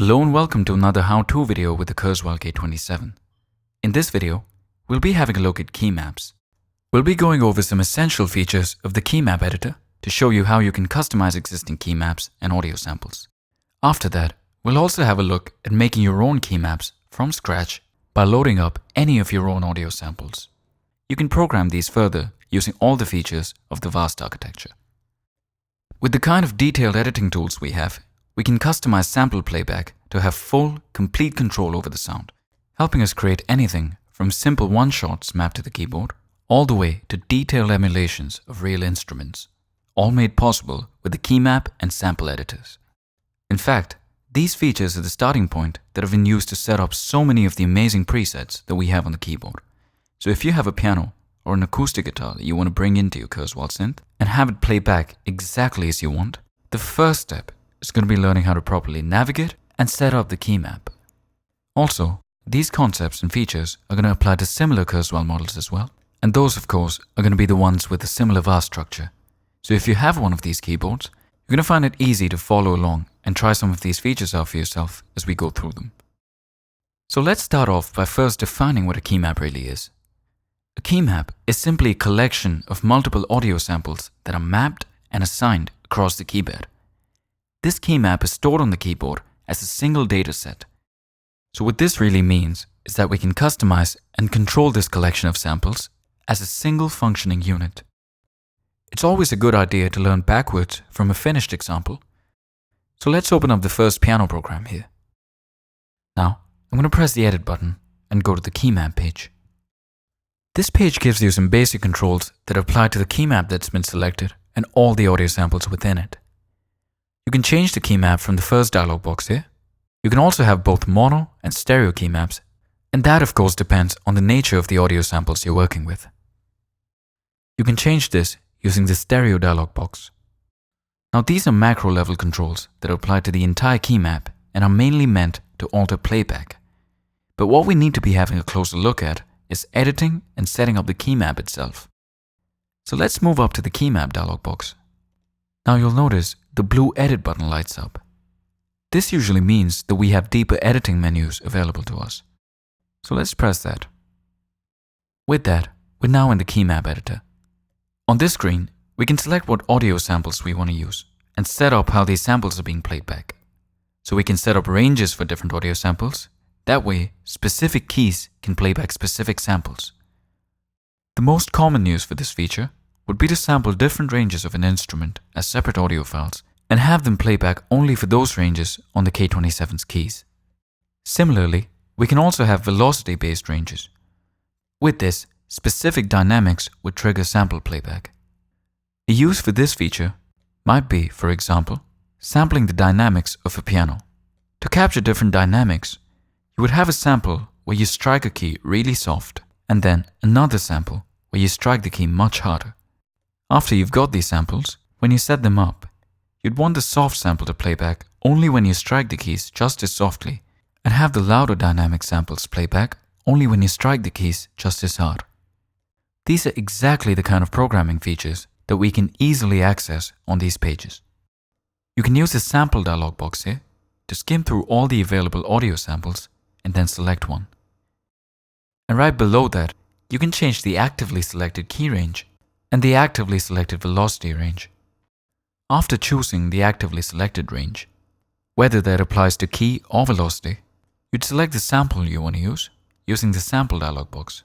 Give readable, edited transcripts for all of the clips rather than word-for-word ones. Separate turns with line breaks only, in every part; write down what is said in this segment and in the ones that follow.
Hello and welcome to another how-to video with the Kurzweil K27. In this video, we'll be having a look at Keymaps. We'll be going over some essential features of the Keymap Editor to show you how you can customize existing keymaps and audio samples. After that, we'll also have a look at making your own keymaps from scratch by loading up any of your own audio samples. You can program these further using all the features of the VAST architecture. With the kind of detailed editing tools we have, we can customize sample playback to have full, complete control over the sound, helping us create anything from simple one-shots mapped to the keyboard, all the way to detailed emulations of real instruments, all made possible with the Keymap and sample editors. In fact, these features are the starting point that have been used to set up so many of the amazing presets that we have on the keyboard. So if you have a piano or an acoustic guitar that you want to bring into your Kurzweil synth and have it play back exactly as you want, the first step is going to be learning how to properly navigate and set up the Keymap. Also, these concepts and features are going to apply to similar Kurzweil models as well, and those of course are going to be the ones with a similar VAST structure. So if you have one of these keyboards, you're going to find it easy to follow along and try some of these features out for yourself as we go through them. So let's start off by first defining what a keymap really is. A keymap is simply a collection of multiple audio samples that are mapped and assigned across the keyboard. This keymap is stored on the keyboard as a single data set. So what this really means is that we can customize and control this collection of samples as a single functioning unit. It's always a good idea to learn backwards from a finished example. So let's open up the first piano program here. Now, I'm going to press the edit button and go to the keymap page. This page gives you some basic controls that apply to the keymap that's been selected and all the audio samples within it. You can change the keymap from the first dialog box here. You can also have both mono and stereo keymaps, and that of course depends on the nature of the audio samples you're working with. You can change this using the stereo dialog box. Now these are macro level controls that apply to the entire keymap and are mainly meant to alter playback. But what we need to be having a closer look at is editing and setting up the keymap itself. So let's move up to the keymap dialog box. Now you'll notice the blue edit button lights up. This usually means that we have deeper editing menus available to us. So let's press that. With that, we're now in the Keymap Editor. On this screen, we can select what audio samples we want to use and set up how these samples are being played back. So we can set up ranges for different audio samples. That way, specific keys can play back specific samples. The most common use for this feature would be to sample different ranges of an instrument as separate audio files and have them play back only for those ranges on the K27's keys. Similarly, we can also have velocity-based ranges. With this, specific dynamics would trigger sample playback. A use for this feature might be, for example, sampling the dynamics of a piano. To capture different dynamics, you would have a sample where you strike a key really soft and then another sample where you strike the key much harder. After you've got these samples, when you set them up, you'd want the soft sample to play back only when you strike the keys just as softly and have the louder dynamic samples play back only when you strike the keys just as hard. These are exactly the kind of programming features that we can easily access on these pages. You can use the sample dialog box here to skim through all the available audio samples and then select one. And right below that, you can change the actively selected key range and the actively selected velocity range. After choosing the actively selected range, whether that applies to key or velocity, you'd select the sample you want to use using the sample dialog box.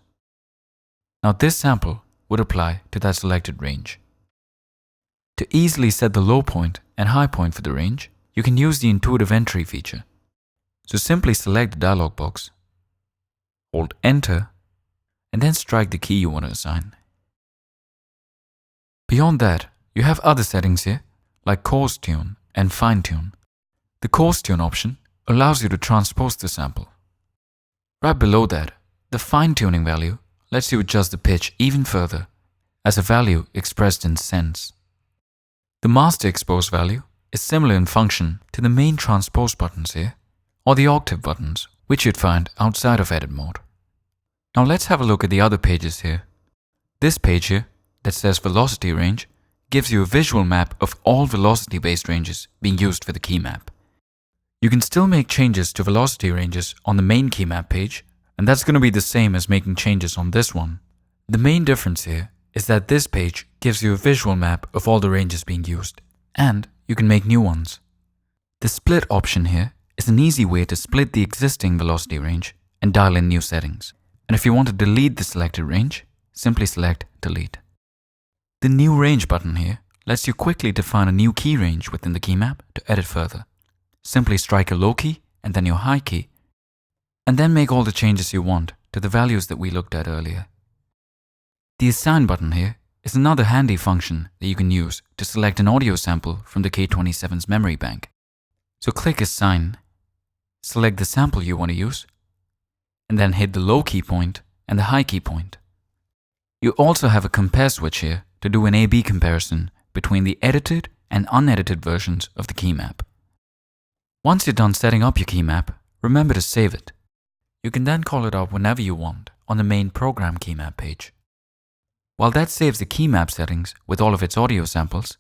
Now this sample would apply to that selected range. To easily set the low point and high point for the range, you can use the intuitive entry feature. So simply select the dialog box, hold enter, and then strike the key you want to assign. Beyond that, you have other settings here, like coarse tune and fine tune. The coarse tune option allows you to transpose the sample. Right below that, the fine tuning value lets you adjust the pitch even further as a value expressed in cents. The master expose value is similar in function to the main transpose buttons here, or the octave buttons, which you'd find outside of edit mode. Now let's have a look at the other pages here. This page here that says velocity range gives you a visual map of all velocity-based ranges being used for the keymap. You can still make changes to velocity ranges on the main Keymap page, and that's going to be the same as making changes on this one. The main difference here is that this page gives you a visual map of all the ranges being used, and you can make new ones. The split option here is an easy way to split the existing velocity range and dial in new settings. And if you want to delete the selected range, simply select Delete. The New Range button here lets you quickly define a new key range within the Keymap to edit further. Simply strike your low key and then your high key, and then make all the changes you want to the values that we looked at earlier. The Assign button here is another handy function that you can use to select an audio sample from the K27's memory bank. So click Assign, select the sample you want to use, and then hit the low key point and the high key point. You also have a compare switch here to do an A/B comparison between the edited and unedited versions of the Keymap. Once you're done setting up your Keymap, remember to save it. You can then call it up whenever you want on the main program Keymap page. While that saves the Keymap settings with all of its audio samples,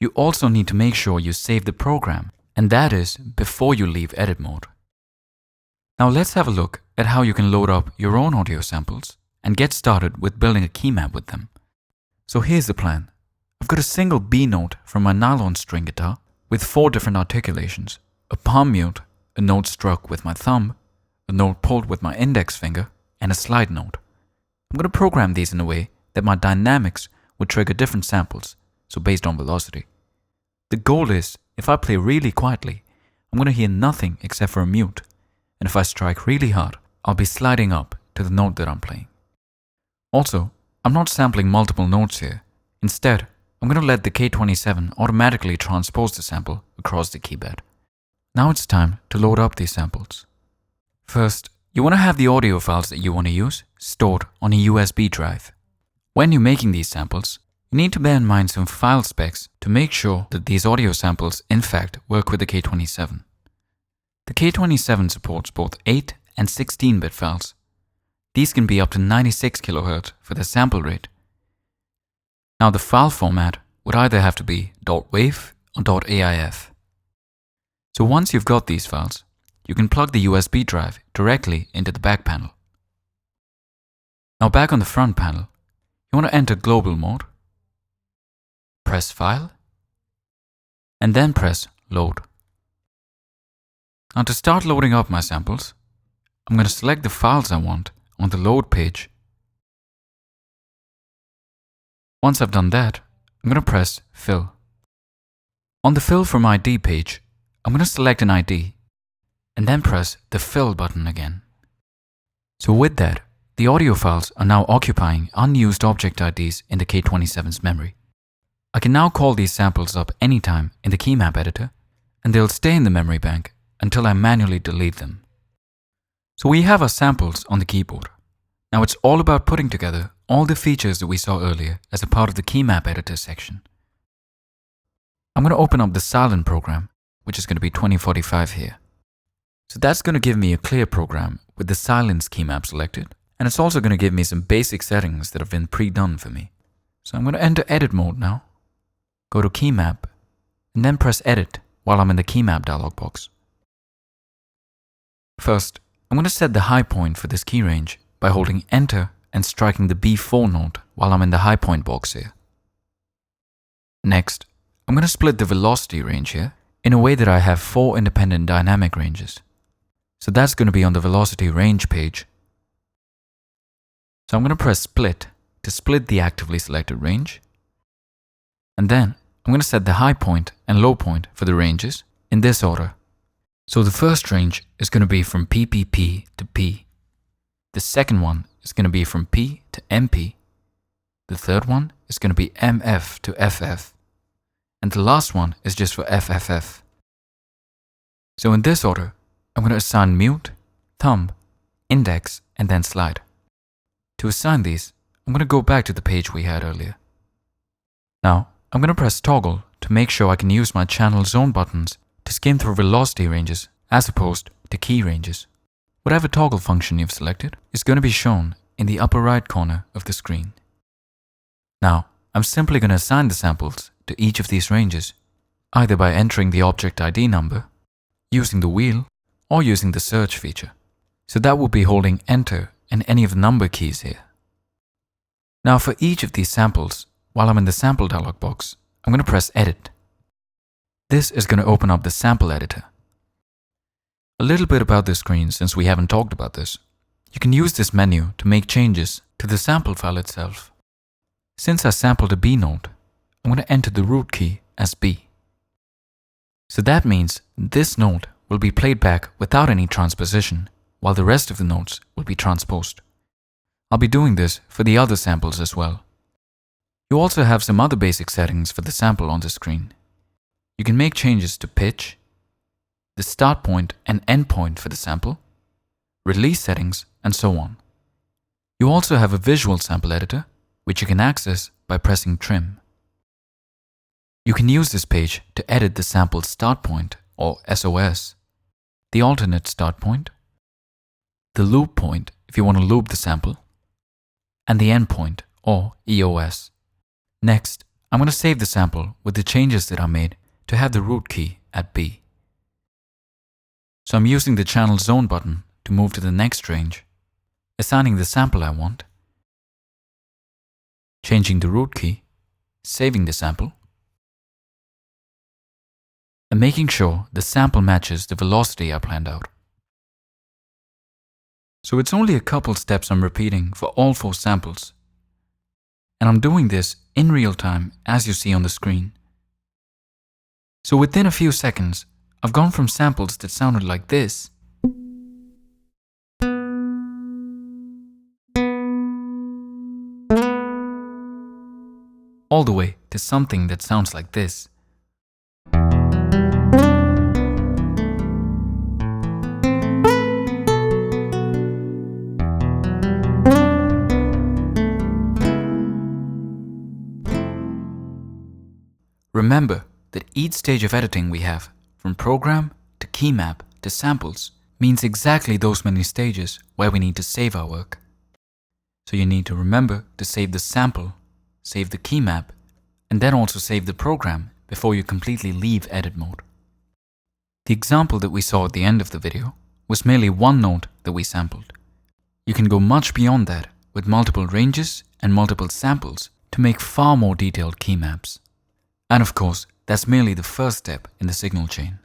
you also need to make sure you save the program, and that is before you leave edit mode. Now let's have a look at how you can load up your own audio samples and get started with building a Keymap with them. So here's the plan. I've got a single B note from my nylon string guitar with 4 different articulations: a palm mute, a note struck with my thumb, a note pulled with my index finger, and a slide note. I'm going to program these in a way that my dynamics would trigger different samples, so based on velocity. The goal is, if I play really quietly, I'm going to hear nothing except for a mute, and if I strike really hard, I'll be sliding up to the note that I'm playing. Also, I'm not sampling multiple notes here. Instead, I'm going to let the K27 automatically transpose the sample across the keybed. Now it's time to load up these samples. First, you want to have the audio files that you want to use stored on a USB drive. When you're making these samples, you need to bear in mind some file specs to make sure that these audio samples in fact work with the K27. The K27 supports both 8 and 16-bit files. These can be up to 96 kHz for the sample rate. Now the file format would either have to be .wav or .aif. So once you've got these files, you can plug the USB drive directly into the back panel. Now back on the front panel, you want to enter global mode, press File, and then press Load. Now to start loading up my samples, I'm going to select the files I want on the load page. Once I've done that, I'm going to press Fill. On the Fill from ID page, I'm going to select an ID and then press the Fill button again. So with that, the audio files are now occupying unused object IDs in the K27's memory. I can now call these samples up anytime in the Keymap Editor, and they'll stay in the memory bank until I manually delete them. So we have our samples on the keyboard. Now it's all about putting together all the features that we saw earlier as a part of the Keymap Editor section. I'm going to open up the silent program, which is going to be 2045 here. So that's going to give me a clear program with the silence keymap selected, and it's also going to give me some basic settings that have been pre-done for me. So I'm going to enter edit mode now, go to Keymap, and then press edit while I'm in the Keymap dialog box. First, I'm going to set the high point for this key range by holding enter and striking the B4 note while I'm in the high point box here. Next, I'm going to split the velocity range here in a way that I have 4 independent dynamic ranges. So that's going to be on the velocity range page. So I'm going to press split to split the actively selected range. And then I'm going to set the high point and low point for the ranges in this order. So the first range is going to be from PPP to P. The second one is going to be from P to MP. The third one is going to be MF to FF. And the last one is just for FFF. So in this order, I'm going to assign mute, thumb, index, and then slide. To assign these, I'm going to go back to the page we had earlier. Now, I'm going to press toggle to make sure I can use my channel zone buttons to skim through velocity ranges as opposed to key ranges. Whatever toggle function you've selected is going to be shown in the upper right corner of the screen. Now, I'm simply going to assign the samples to each of these ranges, either by entering the object ID number, using the wheel, or using the search feature. So that will be holding Enter and any of the number keys here. Now for each of these samples, while I'm in the sample dialog box, I'm going to press Edit. This is going to open up the sample editor. A little bit about this screen since we haven't talked about this. You can use this menu to make changes to the sample file itself. Since I sampled a B note, I'm going to enter the root key as B. So that means this note will be played back without any transposition, while the rest of the notes will be transposed. I'll be doing this for the other samples as well. You also have some other basic settings for the sample on the screen. You can make changes to pitch, the start point and end point for the sample, release settings, and so on. You also have a visual sample editor, which you can access by pressing Trim. You can use this page to edit the sample start point, or SOS, the alternate start point, the loop point if you want to loop the sample, and the end point, or EOS. Next, I'm going to save the sample with the changes that I made to have the root key at B. So I'm using the Channel Zone button to move to the next range, assigning the sample I want, changing the root key, saving the sample, and making sure the sample matches the velocity I planned out. So it's only a couple steps I'm repeating for all 4 samples. And I'm doing this in real time as you see on the screen. So within a few seconds, I've gone from samples that sounded like this all the way to something that sounds like this. Remember that each stage of editing we have, from program to keymap to samples, means exactly those many stages where we need to save our work. So you need to remember to save the sample, save the keymap, and then also save the program before you completely leave edit mode. The example that we saw at the end of the video was merely one note that we sampled. You can go much beyond that with multiple ranges and multiple samples to make far more detailed keymaps. And of course, that's merely the first step in the signal chain.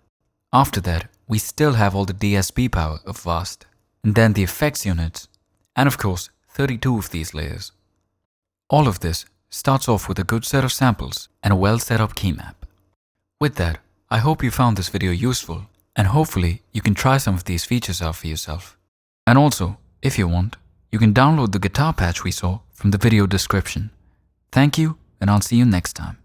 After that, we still have all the DSP power of VAST, and then the effects units, and of course, 32 of these layers. All of this starts off with a good set of samples and a well set up keymap. With that, I hope you found this video useful, and hopefully you can try some of these features out for yourself. And also, if you want, you can download the guitar patch we saw from the video description. Thank you, and I'll see you next time.